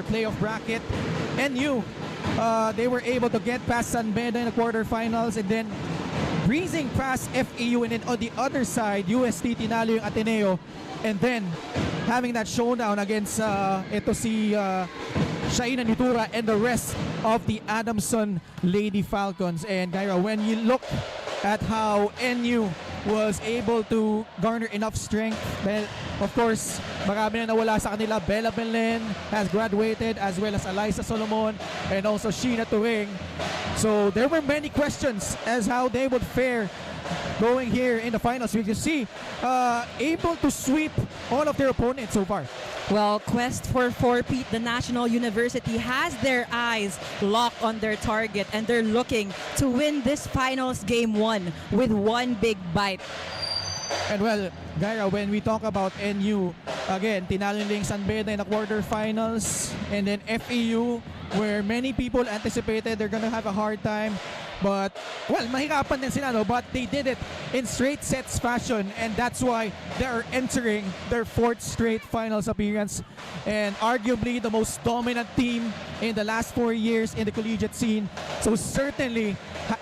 playoff bracket. NU, they were able to get past San Beda in the quarterfinals and then breezing past FEU, and then on the other side, UST tinalo yung Ateneo, and then having that showdown against ito si Shaina Nitura and the rest of the Adamson Lady Falcons. And Gyra, when you look at how NU was able to garner enough strength, well, of course, marami na nawala sa kanila. Bella Belen has graduated, as well as Eliza Solomon and also Sheena Turing. So there were many questions as how they would fare going here in the finals. We can see able to sweep all of their opponents so far. Well, Quest for Four-Peat, the National University, has their eyes locked on their target, and they're looking to win this finals game 1 with one big bite. And well, Gyra, when we talk about NU, again, tinalo nila yung San Beda in the quarterfinals, and then FEU, where many people anticipated they're gonna have a hard time. But, well, mahirapan din sila, no? But they did it in straight sets fashion, and that's why they are entering their 4th straight finals appearance. And arguably the most dominant team in the last 4 years in the collegiate scene. So certainly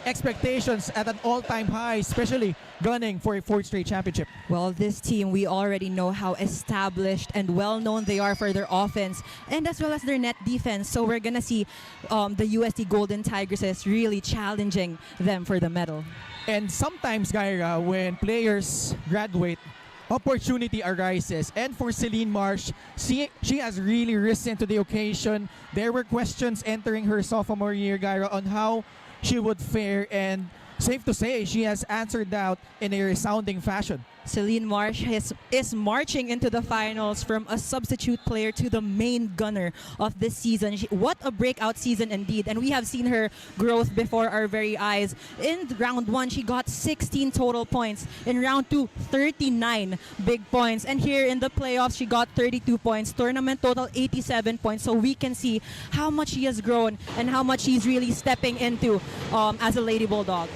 expectations at an all-time high, especially gunning for a 4th straight championship. Well, this team, we already know how established and well-known they are for their offense and as well as their net defense. So we're gonna see the UST Golden Tigresses really challenging them for the medal. And sometimes, Gyra, when players graduate, opportunity arises. And for Celine Marsh, she has really risen to the occasion. There were questions entering her sophomore year, Gyra, on how she would fare, and safe to say she has answered that in a resounding fashion. Celine Marsh is marching into the finals from a substitute player to the main gunner of this season. What a breakout season indeed, and we have seen her growth before our very eyes. In round 1, she got 16 total points. In round 2, 39 big points. And here in the playoffs, she got 32 points. Tournament total, 87 points. So we can see how much she has grown and how much she's really stepping into as a Lady Bulldog.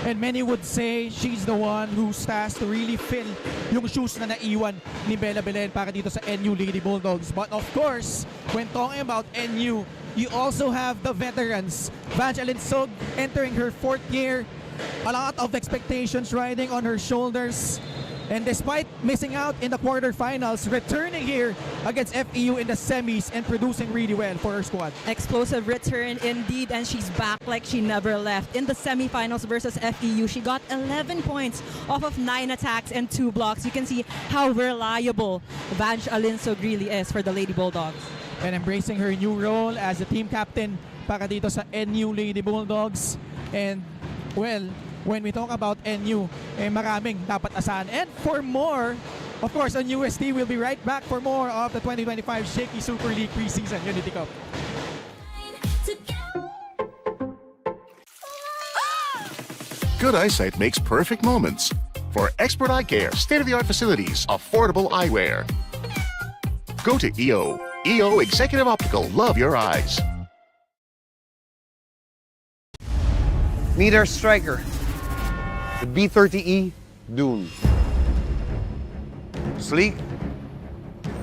And many would say she's the one who's tasked to really fill yung shoes na naiwan ni Bella Belen para dito sa NU Lady Bulldogs. But of course, when talking about NU, you also have the veterans. Vangeline Sog entering her 4th year. A lot of expectations riding on her shoulders. And despite missing out in the quarterfinals, returning here against FEU in the semis and producing really well for her squad. Explosive return indeed, and she's back like she never left. In the semifinals versus FEU, she got 11 points off of 9 attacks and 2 blocks. You can see how reliable Vange Alinsog really is for the Lady Bulldogs. And embracing her new role as the team captain para dito sa NU Lady Bulldogs. And well, when we talk about NU, maraming dapat asahan. And for more, of course, on UST, we'll be right back for more of the 2025 Shaky Super League Preseason Unity Cup. Good eyesight makes perfect moments. For expert eye care, state-of-the-art facilities, affordable eyewear, go to EO. EO Executive Optical. Love your eyes. Meet our striker, the B30E Dune. Sleek,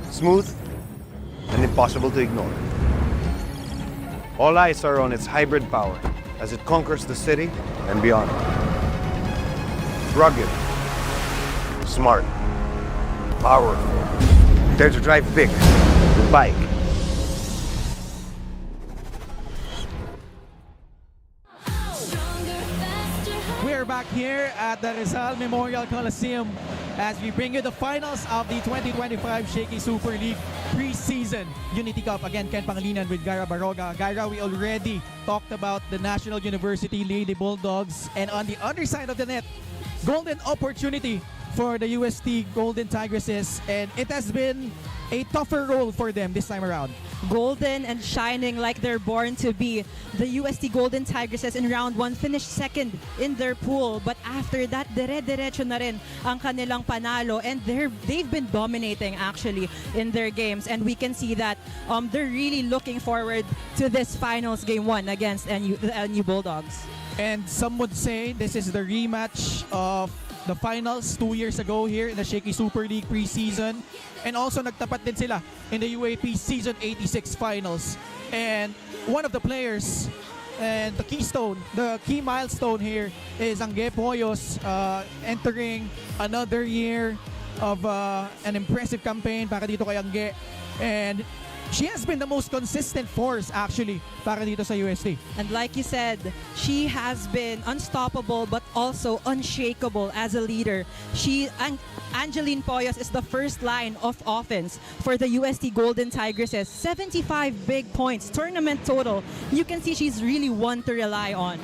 smooth, and impossible to ignore. All eyes are on its hybrid power as it conquers the city and beyond. Rugged, smart, powerful. Dare to drive big with bike. We're back here at the Rizal Memorial Coliseum as we bring you the finals of the 2025 Shaky Super League Preseason Unity Cup. Again, Ken Pangilinan with Gyra Baroga. Gyra, we already talked about the National University Lady Bulldogs, and on the other side of the net, golden opportunity for the UST Golden Tigresses, and it has been a tougher role for them this time around. Golden and shining like they're born to be. The UST Golden Tigresses in round 1 finished 2nd in their pool, but after that, dire-diretso na rin ang kanilang panalo, and they've been dominating actually in their games, and we can see that they're really looking forward to this finals game 1 against the NU Bulldogs. And some would say this is the rematch of the finals 2 years ago here in the Shaky Super League preseason. And also nagtapat din sila in the UAP Season 86 finals. And one of the players and the key milestone here is Angge Poyos entering another year of an impressive campaign para dito kay Angge. And she has been the most consistent force actually para dito sa UST. And like you said, she has been unstoppable but also unshakable as a leader. Angeline Poyos is the first line of offense for the UST Golden Tigresses. 75 big points, tournament total. You can see she's really one to rely on.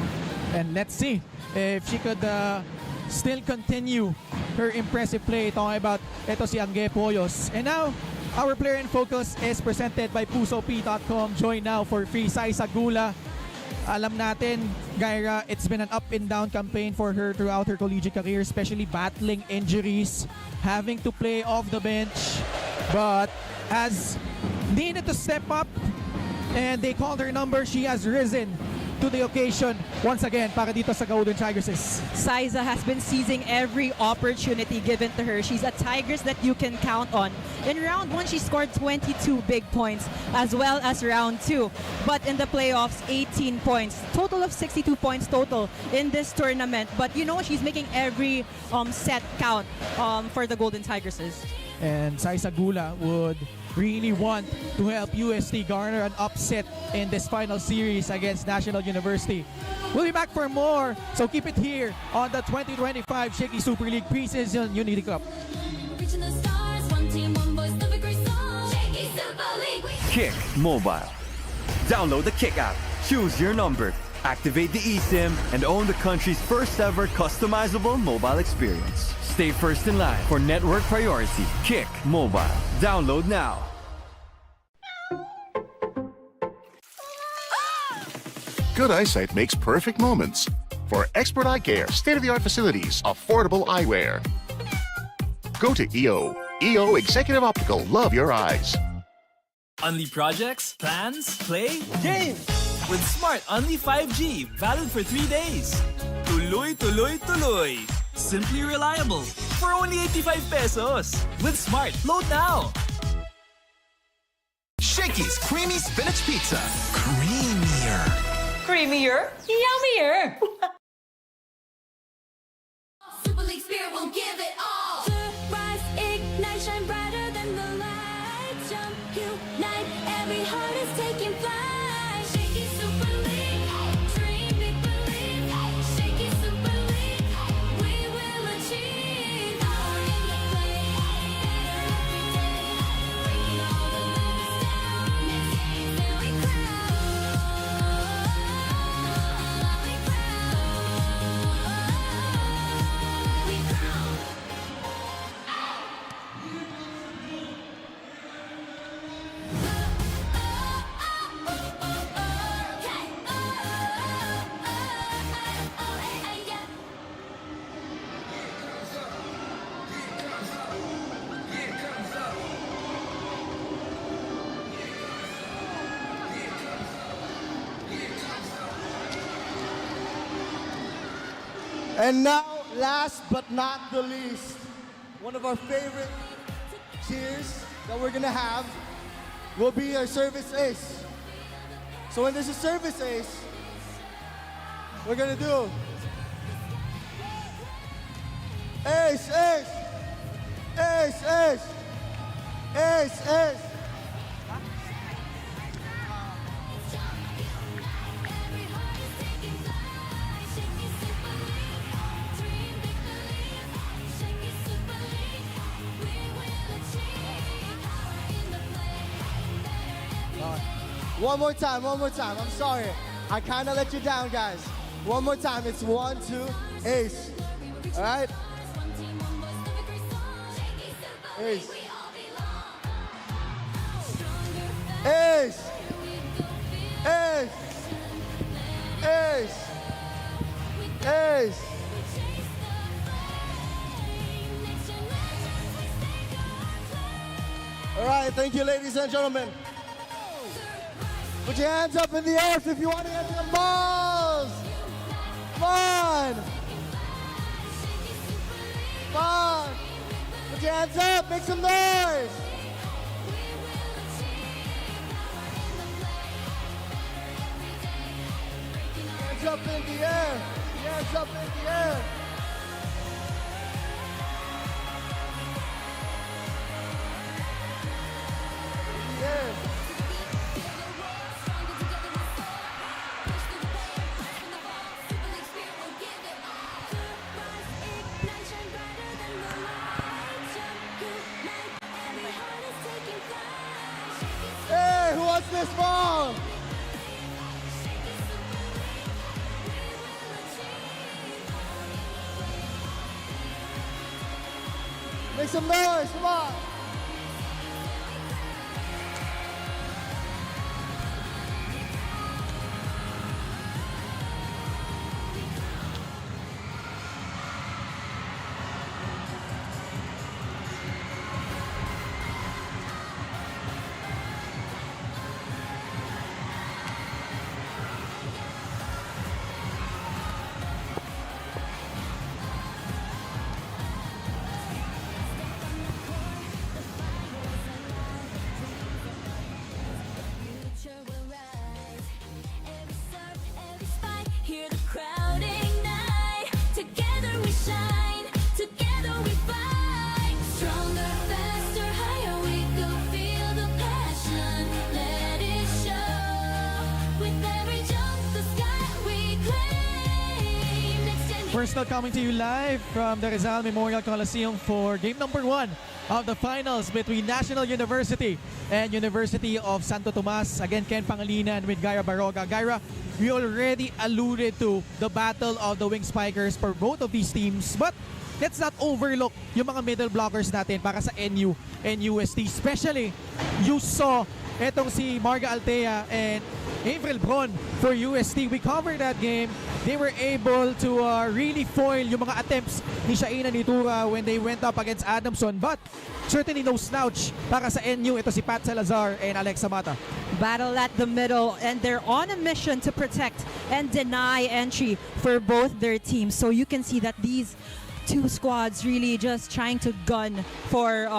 And let's see if she could still continue her impressive play. Talking about ito si Angge Poyos. And now, our player in focus is presented by PusoP.com. Join now for free. Sai Sagula. Alam natin, Gaira, it's been an up and down campaign for her throughout her collegiate career, especially battling injuries, having to play off the bench, but has needed to step up, and they called her number. She has risen to the occasion once again para dito sa Golden Tigresses. Saiza has been seizing every opportunity given to her. She's a Tigress that you can count on. In round 1, she scored 22 big points, as well as round 2. But in the playoffs, 18 points. Total of 62 points total in this tournament. But you know, she's making every set count for the Golden Tigresses. And Sai Sagula would really want to help UST garner an upset in this final series against National University. We'll be back for more, so keep it here on the 2025 Shaky Super League Preseason Unity Cup. Kick Mobile. Download the Kick app, choose your number, activate the eSIM, and own the country's first ever customizable mobile experience. Stay first in line for network priority. Kick Mobile. Download now. Good eyesight makes perfect moments. For expert eye care, state-of-the-art facilities, affordable eyewear. Go to EO. EO Executive Optical. Love your eyes. Unli projects, plans, play, games! With Smart Unli 5G, valid for 3 days. Tuloy, tuloy, tuloy. Simply reliable. For only 85 pesos. With Smart, load now. Shakey's Creamy Spinach Pizza. Creamier. Creamier, yummier. Super League Spirit will give it all. Surprise, ignite, shine brighter than the lights. Jump, unite, every heart is taking flight. Shaky Super League, dream, big believe. Shaky Super League, we will achieve. Power in the play, better every day. Breaking all the limits down. Next game, then we crown. And now, last but not the least, one of our favorite cheers that we're gonna have will be our service ace. So when there's a service ace, we're gonna do ace, ace, ace, ace, ace, ace. One more time, one more time. I'm sorry. I kind of let you down, guys. One more time. It's 1, 2, ace. All right? Ace. Ace. Ace. Ace. Ace. All right, thank you, ladies and gentlemen. Put your hands up in the air if you want to get some balls. Come on. Come on! Put your hands up, make some noise! Hands up in the air! Hands up in the air! In the air. Hey, who wants this ball? Make some noise, come on. Hear the crowd ignite. Together we shine. Together we fight. Stronger, faster, higher we go. Feel the passion. Let it show. With every jump, the sky we claim. Next gen. Personal coming to you live from the Rizal Memorial Coliseum for game number 1 of the finals between National University and University of Santo Tomas. Again, Ken Pangilinan with Gaira Baroga. Gaira, we already alluded to the battle of the wing spikers for both of these teams, but let's not overlook yung mga middle blockers natin para sa NU and UST. Especially, you saw etong si Marga Altea and April Bron for UST. We covered that game. They were able to really foil yung mga attempts ni Shaina Nitura when they went up against Adamson, but certainly no slouch para sa NU. Ito si Pat Salazar and Alexa Mata. Battle at the middle, and they're on a mission to protect and deny entry for both their teams. So you can see that these two squads really just trying to gun for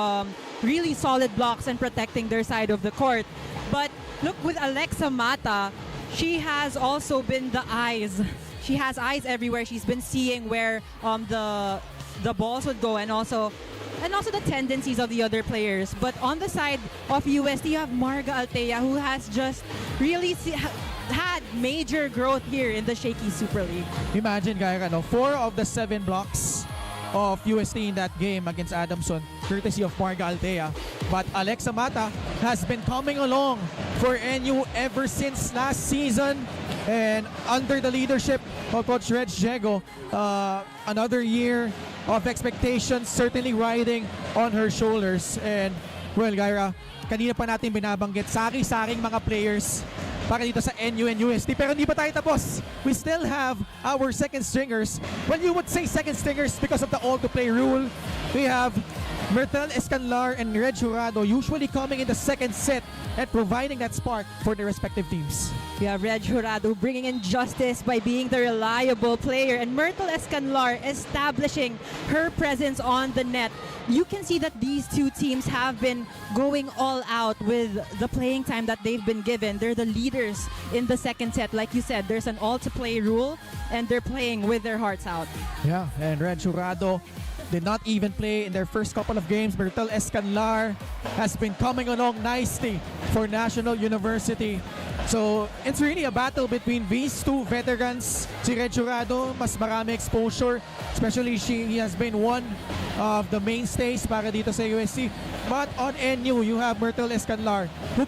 really solid blocks and protecting their side of the court. But look, with Alexa Mata, she has also been the eyes. She has eyes everywhere. She's been seeing where the balls would go, and also the tendencies of the other players. But on the side of UST, you have Marga Altea, who has just really had major growth here in the Shaky Super League. Imagine, Gaira, no? 4 of the 7 blocks of UST in that game against Adamson, courtesy of Marga Altea. But Alexa Mata has been coming along for NU ever since last season, and under the leadership of Coach Reg Diego, another year of expectations certainly riding on her shoulders. And well, Gaira, kanina pa natin binabanggit sari-saring mga players para dito sa NU and UST, pero hindi pa tayo tapos. We still have our second stringers. Well, you would say second stringers because of the all-to-play rule. We have Myrtle Escanlar and Reg Jurado usually coming in the second set and providing that spark for their respective teams. We have Reg Jurado bringing in justice by being the reliable player, and Myrtle Escanlar establishing her presence on the net. You can see that these two teams have been going all out with the playing time that they've been given. They're the leaders in the second set. Like you said, there's an all-to-play rule, and they're playing with their hearts out. Yeah, and Reg Jurado did not even play in their first couple of games. Myrtle Escanlar has been coming along nicely for National University. So it's really a battle between these two veterans. Si Reg Jurado, mas marami exposure. Especially he has been one of the mainstays para dito sa USC. But on NU, you have Myrtle Escanlar, who